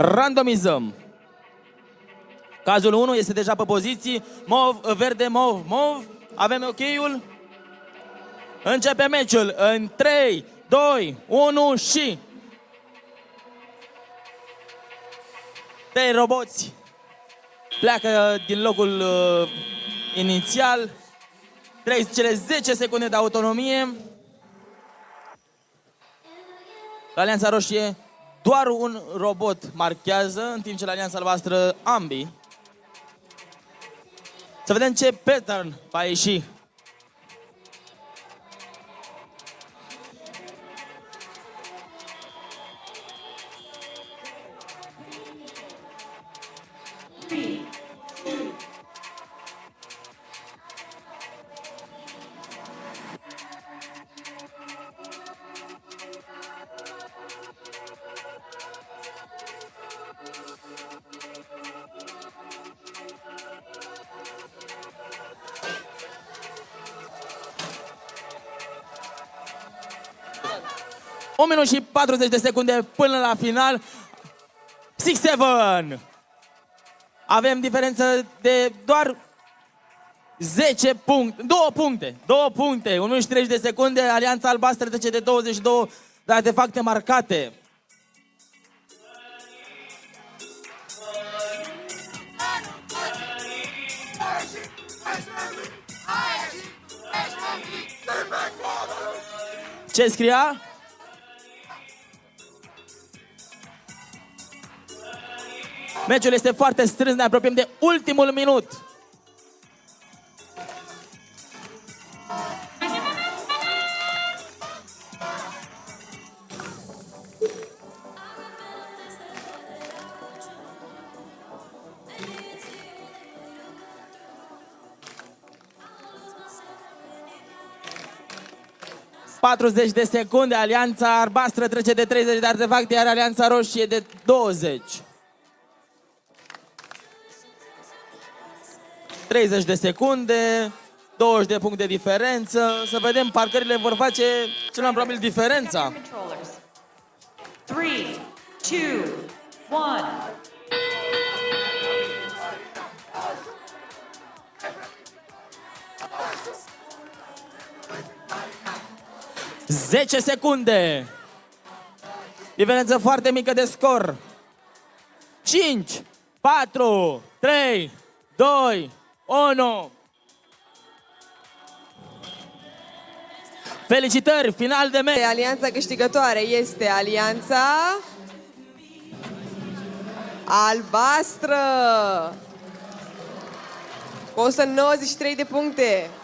Randomizăm. Cazul 1 este deja pe poziții. Mov, verde, mov, mov. Avem ok-ul. Începe meciul în 3, 2, 1 și... 3 roboți pleacă din locul inițial. Cele 10 secunde de autonomie. La Alianța Roșie doar un robot marchează, în timp ce la Alianța Albastră ambii. Să vedem ce pattern va ieși. Un minut și 40 de secunde până la final. 6-7. Avem diferență de doar 10 puncte. 2 puncte. 2 puncte. 1 minut și 30 de secunde. Alianța Albastră trece de 22 de artefacte marcate. Ce scria? Meciul este foarte strâns, ne apropiem de ultimul minut. ...40 de secunde, Alianța Albastră trece de 30 de artefacte, iar Alianța Roșie de 20. 30 de secunde, 20 de puncte diferență. Să vedem, parcările vor face cel mai probabil diferența. 3, 2, 1. Zece secunde. Diferență foarte mică de scor. 5, 4, 3, 2, 1. Felicitări, final de meci. Alianța câștigătoare este Alianța Albastră cu 193 de puncte.